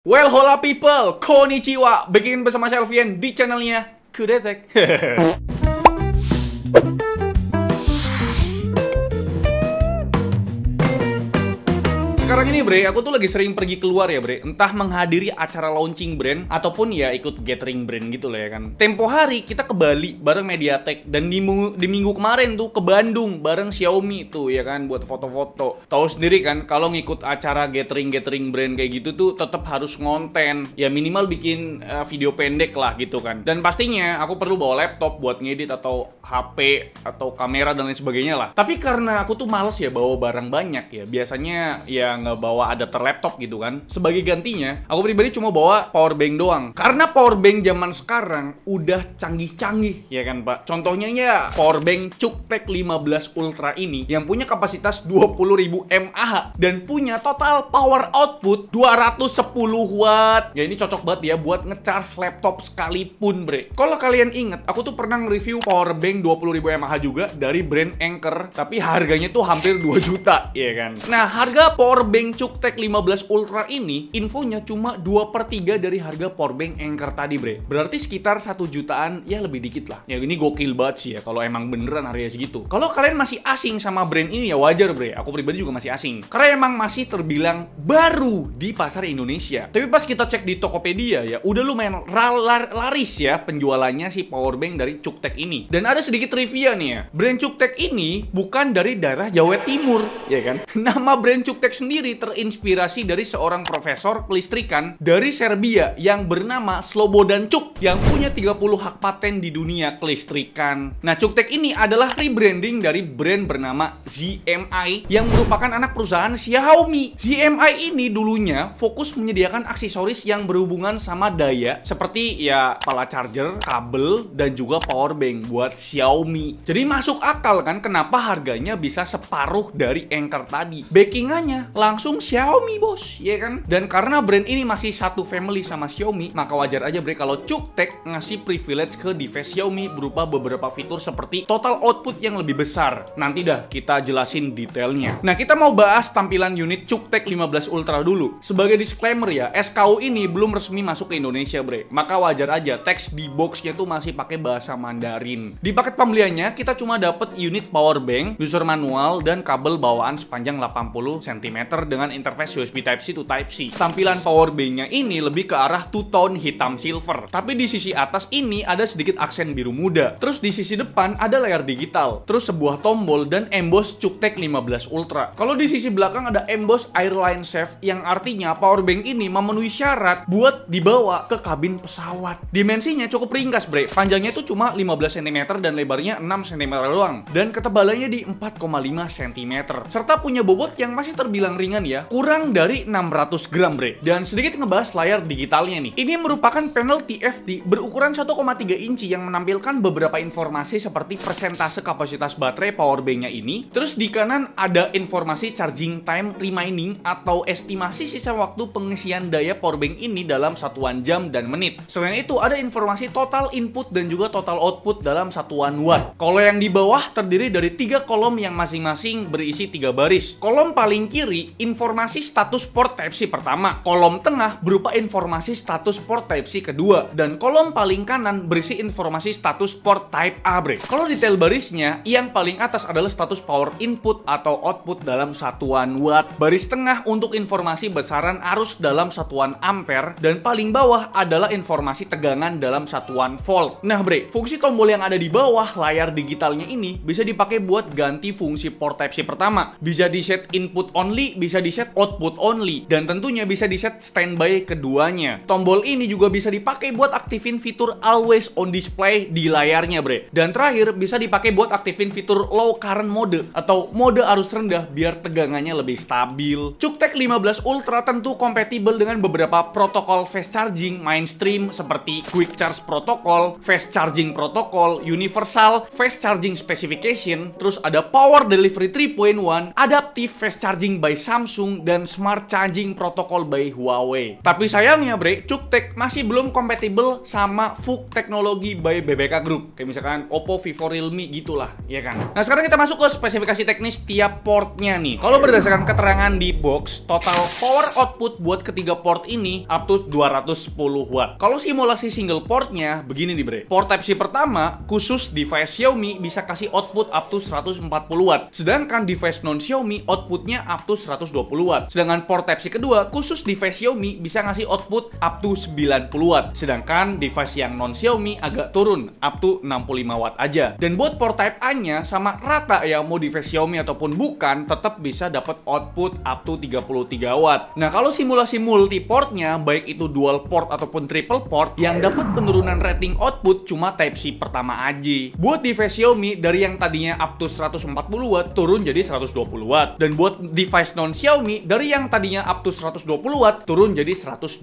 Well, hola people, konnichiwa. Bikin bersama Selvian di channelnya Kudetek. Sekarang ini bre, aku tuh lagi sering pergi keluar ya bre. Entah menghadiri acara launching brand ataupun ya ikut gathering brand gitu lah ya kan. Tempo hari kita ke Bali bareng Mediatek. Dan di minggu kemarin tuh ke Bandung bareng Xiaomi tuh ya kan, buat foto-foto. Tahu sendiri kan, kalau ngikut acara gathering brand kayak gitu tuh tetap harus ngonten. Ya minimal bikin video pendek lah gitu kan. Dan pastinya aku perlu bawa laptop buat ngedit atau HP atau kamera dan lain sebagainya lah. Tapi karena aku tuh males ya bawa barang banyak ya. Biasanya ya nggak bawa adapter laptop gitu kan. Sebagai gantinya, aku pribadi cuma bawa power bank doang. Karena power bank zaman sekarang udah canggih-canggih, ya kan Pak? Contohnya ya power bank Cuktech 15 Ultra ini yang punya kapasitas 20.000 mAh dan punya total power output 210 watt. Ya ini cocok banget ya buat ngecharge laptop sekalipun, bre. Kalau kalian inget, aku tuh pernah nge-review power bank 20.000 mAh juga dari brand Anker, tapi harganya tuh hampir 2 juta, ya kan? Nah, harga power bank Cuktech 15 Ultra ini infonya cuma 2/3 dari harga powerbank Anker tadi bre. Berarti sekitar 1 jutaan ya, lebih dikit lah. Ya ini gokil banget sih ya kalau emang beneran harganya segitu. Kalau kalian masih asing sama brand ini ya wajar bre. Aku pribadi juga masih asing. Karena emang masih terbilang baru di pasar Indonesia. Tapi pas kita cek di Tokopedia ya udah lumayan laris ya penjualannya si powerbank dari Cuktech ini. Dan ada sedikit trivia nih ya. Brand Cuktech ini bukan dari daerah Jawa Timur, ya kan? Nama brand Cuktech sendiri terinspirasi dari seorang profesor kelistrikan dari Serbia yang bernama Slobodan Cuk yang punya 30 hak paten di dunia kelistrikan. Nah, Cuktech ini adalah rebranding dari brand bernama ZMI yang merupakan anak perusahaan Xiaomi. ZMI ini dulunya fokus menyediakan aksesoris yang berhubungan sama daya seperti ya pala charger, kabel, dan juga power bank buat Xiaomi. Jadi masuk akal kan kenapa harganya bisa separuh dari Anker tadi. Backingannya langsung Xiaomi bos, ya kan? Dan karena brand ini masih satu family sama Xiaomi, maka wajar aja bre kalau Cuktech ngasih privilege ke device Xiaomi berupa beberapa fitur seperti total output yang lebih besar. Nanti dah kita jelasin detailnya. Nah, kita mau bahas tampilan unit Cuktech 15 Ultra dulu. Sebagai disclaimer ya, SKU ini belum resmi masuk ke Indonesia bre. Maka wajar aja teks di boxnya tuh masih pakai bahasa Mandarin. Di paket pembeliannya kita cuma dapat unit power bank, user manual, dan kabel bawaan sepanjang 80 cm dengan interface USB Type-C to Type-C. Tampilan power bank-nya ini lebih ke arah two-tone hitam silver. Tapi di sisi atas ini ada sedikit aksen biru muda. Terus di sisi depan ada layar digital. Terus sebuah tombol dan emboss Cuktech 15 Ultra. Kalau di sisi belakang ada emboss airline safe yang artinya power bank ini memenuhi syarat buat dibawa ke kabin pesawat. Dimensinya cukup ringkas bre. Panjangnya itu cuma 15 cm dan lebarnya 6 cm doang. Dan ketebalannya di 4,5 cm. Serta punya bobot yang masih terbilang ringan ya, kurang dari 600 gram bre. Dan sedikit ngebahas layar digitalnya nih. Ini merupakan panel TFT berukuran 1,3 inci yang menampilkan beberapa informasi seperti persentase kapasitas baterai powerbanknya ini. Terus di kanan ada informasi charging time remaining atau estimasi sisa waktu pengisian daya powerbank ini dalam satuan jam dan menit. Selain itu ada informasi total input dan juga total output dalam satuan watt. Kalau yang di bawah terdiri dari 3 kolom yang masing-masing berisi 3 baris. Kolom paling kiri informasi status port Type-C pertama, kolom tengah berupa informasi status port Type-C kedua, dan kolom paling kanan berisi informasi status port Type A bre. Kalau detail barisnya, yang paling atas adalah status power input atau output dalam satuan watt, baris tengah untuk informasi besaran arus dalam satuan ampere, dan paling bawah adalah informasi tegangan dalam satuan volt. Nah bre, fungsi tombol yang ada di bawah layar digitalnya ini bisa dipakai buat ganti fungsi port Type-C pertama. Bisa di set input only, bisa di set output only, dan tentunya bisa di set standby keduanya. Tombol ini juga bisa dipakai buat aktifin fitur always on display di layarnya bre. Dan terakhir bisa dipakai buat aktifin fitur low current mode atau mode arus rendah biar tegangannya lebih stabil. Cuktech 15 Ultra tentu kompatibel dengan beberapa protokol fast charging mainstream seperti Quick Charge Protocol, Fast Charging Protocol, Universal Fast Charging Specification, terus ada Power Delivery 3.1, Adaptive Fast Charging by Samsung, Samsung dan Smart Charging Protocol by Huawei. Tapi sayangnya bre, CukeTech masih belum kompatibel sama VOOC teknologi by BBK Group. Kayak misalkan Oppo, Vivo, Realme gitulah, ya kan? Nah sekarang kita masuk ke spesifikasi teknis tiap portnya nih. Kalau berdasarkan keterangan di box, total power output buat ketiga port ini up to 210 watt. Kalau simulasi single portnya, begini nih bre. Port Type-C pertama, khusus device Xiaomi bisa kasih output up to 140 watt. Sedangkan device non-Xiaomi outputnya up to 120 watt. Sedangkan port Type-C kedua, khusus device Xiaomi bisa ngasih output up to 90 watt. Sedangkan device yang non-Xiaomi agak turun, up to 65 watt aja. Dan buat port Type A-nya sama rata ya, mau device Xiaomi ataupun bukan, tetap bisa dapat output up to 33 watt. Nah, kalau simulasi multi portnya, baik itu dual port ataupun triple port, yang dapat penurunan rating output cuma Type-C pertama aja. Buat device Xiaomi, dari yang tadinya up to 140 watt, turun jadi 120 watt. Dan buat device non-Xiaomi, dari yang tadinya up to 120 watt, turun jadi 120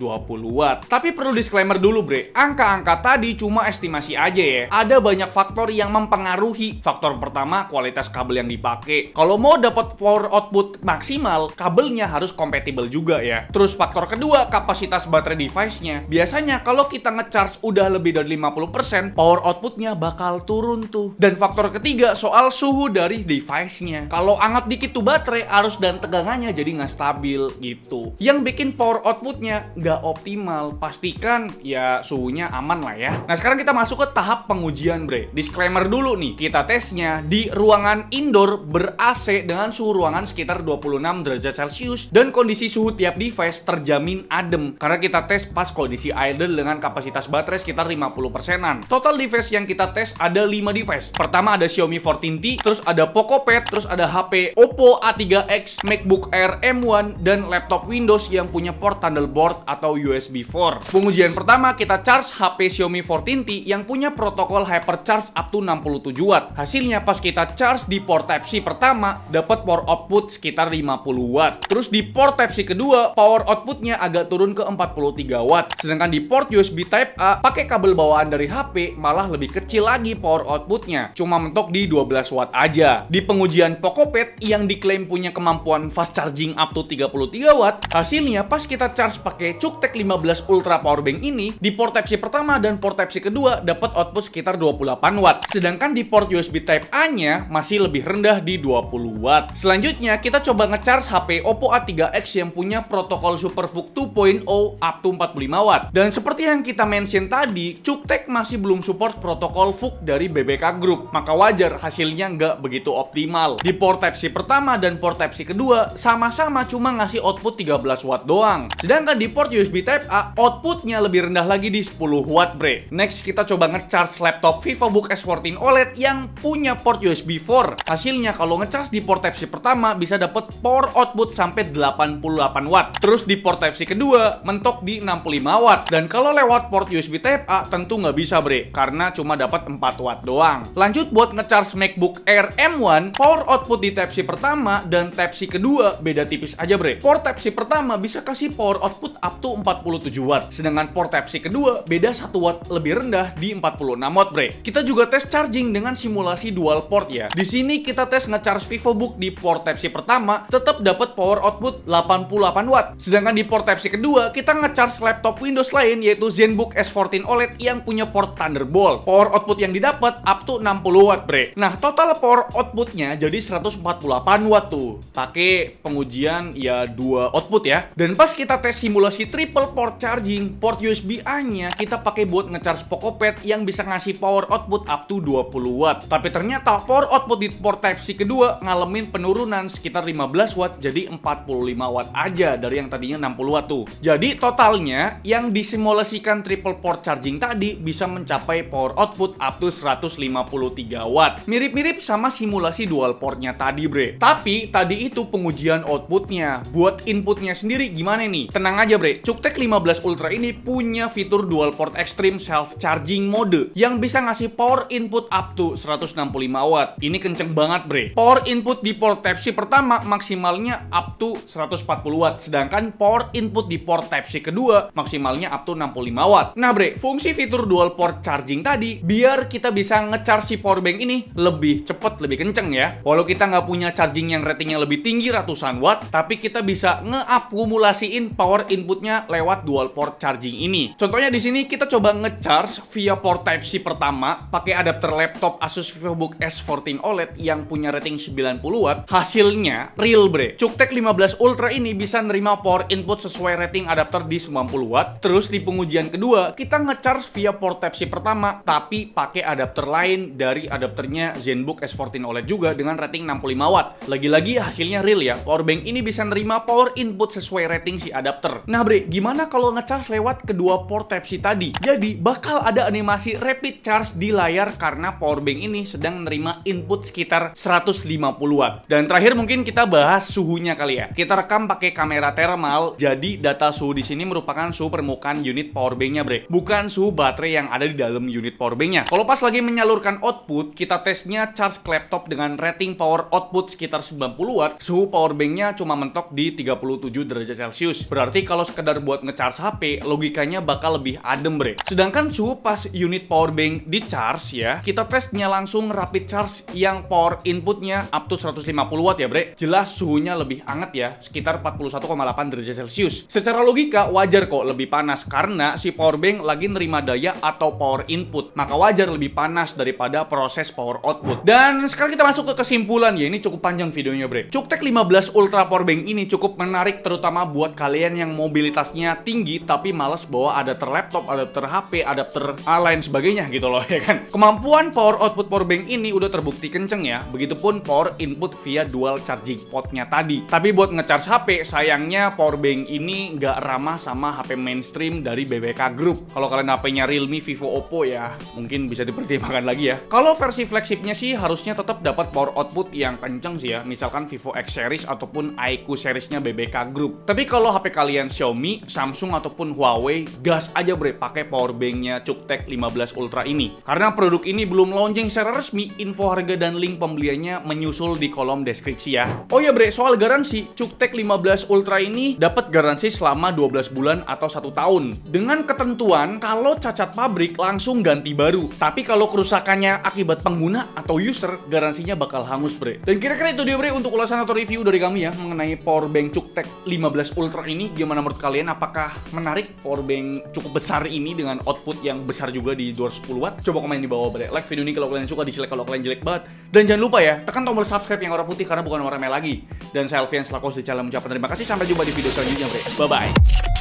watt. Tapi perlu disclaimer dulu bre, angka-angka tadi cuma estimasi aja ya. Ada banyak faktor yang mempengaruhi. Faktor pertama, kualitas kabel yang dipakai. Kalau mau dapat power output maksimal, kabelnya harus kompatibel juga ya. Terus faktor kedua, kapasitas baterai device-nya. Biasanya kalau kita ngecharge udah lebih dari 50%, power outputnya bakal turun tuh. Dan faktor ketiga, soal suhu dari device-nya. Kalau anget dikit tuh baterai, arus dan tegangannya jadi nggak stabil gitu. Yang bikin power outputnya nggak optimal. Pastikan ya suhunya aman lah ya. Nah sekarang kita masuk ke tahap pengujian bre. Disclaimer dulu nih, kita tesnya di ruangan indoor ber-AC dengan suhu ruangan sekitar 26 derajat Celcius dan kondisi suhu tiap device terjamin adem karena kita tes pas kondisi idle dengan kapasitas baterai sekitar 50%-an. Total device yang kita tes ada 5 device. Pertama ada Xiaomi 14T, terus ada Poco Pad, terus ada HP Oppo A3X, MacBook Air M1 dan laptop Windows yang punya port Thunderbolt atau USB 4. Pengujian pertama kita charge HP Xiaomi 14T yang punya protokol hypercharge up to 67 watt. Hasilnya pas kita charge di port Type-C pertama dapat power output sekitar 50 watt. Terus di port Type-C kedua power outputnya agak turun ke 43 watt. Sedangkan di port USB Type A pakai kabel bawaan dari HP malah lebih kecil lagi power outputnya, cuma mentok di 12 watt aja. Di pengujian Poco Pad yang diklaim punya kemampuan fast charging up to 33 watt, hasilnya pas kita charge pakai CukeTech 15 Ultra Powerbank ini, di port Type-C pertama dan port Type-C kedua dapat output sekitar 28 watt. Sedangkan di port USB Type A-nya masih lebih rendah di 20 watt. Selanjutnya kita coba ngecharge HP Oppo A3X yang punya protokol Super VOOC 2.0 up to 45 watt. Dan seperti yang kita mention tadi, CukeTech masih belum support protokol VOOC dari BBK Group, maka wajar hasilnya nggak begitu optimal. Di port Type-C pertama dan port Type-C kedua sama-sama cuma ngasih output 13 watt doang. Sedangkan di port USB Type A outputnya lebih rendah lagi di 10 watt bre. Next kita coba ngecharge laptop VivoBook S14 OLED yang punya port USB 4. Hasilnya kalau ngecharge di port Type-C pertama bisa dapat power output sampai 88 watt. Terus di port Type-C kedua mentok di 65 watt. Dan kalau lewat port USB Type A tentu nggak bisa bre, karena cuma dapat 4 watt doang. Lanjut buat ngecharge MacBook Air M1, power output di Type-C pertama dan Type-C kedua beda tipis aja bre. Port Type-C pertama bisa kasih power output up to 47 watt. Sedangkan port Type-C kedua beda 1 watt lebih rendah di 46 watt bre. Kita juga tes charging dengan simulasi dual port ya. Di sini kita tes ngecharge VivoBook di port Type-C pertama tetap dapat power output 88 watt. Sedangkan di port Type-C kedua kita ngecharge laptop Windows lain yaitu ZenBook S14 OLED yang punya port Thunderbolt. Power output yang didapat up to 60 watt bre. Nah total power outputnya jadi 148 watt tuh. Pakai pengujian ya 2 output ya. Dan pas kita tes simulasi triple port charging, port USB A-nya kita pakai buat ngecharge Poco Pad yang bisa ngasih power output up to 20 watt. Tapi ternyata power output di port Type-C kedua ngalamin penurunan sekitar 15 watt jadi 45 watt aja dari yang tadinya 60 watt tuh. Jadi totalnya yang disimulasikan triple port charging tadi bisa mencapai power output up to 153 watt. Mirip-mirip sama simulasi dual portnya tadi bre. Tapi tadi itu pengujian outputnya. Buat inputnya sendiri gimana nih? Tenang aja bre, CukeTech 15 Ultra ini punya fitur dual port extreme self charging mode yang bisa ngasih power input up to 165 watt. Ini kenceng banget bre. Power input di port Type-C pertama maksimalnya up to 140 watt. Sedangkan power input di port Type-C kedua maksimalnya up to 65 watt. Nah bre, fungsi fitur dual port charging tadi biar kita bisa ngecharge si powerbank ini lebih cepet, lebih kenceng ya. Walau kita nggak punya charging yang ratingnya lebih tinggi ratusan watt, watt, tapi kita bisa ngeakumulasiin power inputnya lewat dual port charging ini. Contohnya di sini kita coba ngecharge via port Type-C pertama pakai adapter laptop Asus VivoBook S14 OLED yang punya rating 90 watt. Hasilnya real bre. CukeTech 15 Ultra ini bisa nerima power input sesuai rating adapter di 90 watt. Terus di pengujian kedua kita ngecharge via port Type-C pertama tapi pakai adapter lain dari adapternya ZenBook S14 OLED juga dengan rating 65 watt. Lagi-lagi hasilnya real ya. Powerbank ini bisa nerima power input sesuai rating si adapter. Nah bre, gimana kalau ngecharge lewat kedua port Type-C tadi? Jadi bakal ada animasi rapid charge di layar karena powerbank ini sedang menerima input sekitar 150 watt. Dan terakhir mungkin kita bahas suhunya kali ya. Kita rekam pakai kamera thermal. Jadi data suhu di sini merupakan suhu permukaan unit powerbanknya bre, bukan suhu baterai yang ada di dalam unit powerbanknya. Kalau pas lagi menyalurkan output, kita tesnya charge ke laptop dengan rating power output sekitar 90 watt, suhu powerbanknya cuma mentok di 37 derajat Celcius. Berarti kalau sekedar buat ngecharge HP, logikanya bakal lebih adem bre. Sedangkan suhu pas unit powerbank di charge ya, kita tesnya langsung rapid charge yang power inputnya up to 150 watt ya bre. Jelas suhunya lebih hangat ya, sekitar 41,8 derajat Celcius. Secara logika wajar kok lebih panas karena si powerbank lagi nerima daya atau power input, maka wajar lebih panas daripada proses power output. Dan sekarang kita masuk ke kesimpulan ya, ini cukup panjang videonya bre. CukeTech 15 Ultra Powerbank ini cukup menarik terutama buat kalian yang mobilitasnya tinggi tapi males bawa adapter laptop, adapter HP, adapter lain sebagainya gitu loh ya kan. Kemampuan power output powerbank ini udah terbukti kenceng ya, begitupun power input via dual charging portnya tadi. Tapi buat ngecharge HP, sayangnya powerbank ini nggak ramah sama HP mainstream dari BBK Group. Kalau kalian HP-nya Realme, Vivo, Oppo ya mungkin bisa dipertimbangkan lagi ya. Kalau versi flagshipnya sih harusnya tetap dapat power output yang kenceng sih ya, misalkan Vivo X series ataupun iQOO seriesnya BBK Group. Tapi kalau HP kalian Xiaomi, Samsung ataupun Huawei, gas aja bre pakai powerbanknya CukeTech 15 Ultra ini. Karena produk ini belum launching secara resmi, info harga dan link pembeliannya menyusul di kolom deskripsi ya. Oh ya bre, soal garansi, CukeTech 15 Ultra ini dapat garansi selama 12 bulan atau 1 tahun. Dengan ketentuan kalau cacat pabrik langsung ganti baru. Tapi kalau kerusakannya akibat pengguna atau user, garansinya bakal hangus bre. Dan kira-kira itu dia bre untuk ulasan atau review dari kami ya mengenai powerbank CukeTech 15 Ultra ini. Gimana menurut kalian? Apakah menarik powerbank cukup besar ini dengan output yang besar juga di 210 watt? Coba komen di bawah bre. Like video ini kalau kalian suka, dislike kalau kalian jelek banget. Dan jangan lupa ya, tekan tombol subscribe yang warna putih karena bukan warna merah lagi. Dan saya Alfian selaku host di channel mengucapkan terima kasih. Sampai jumpa di video selanjutnya bre. Bye bye.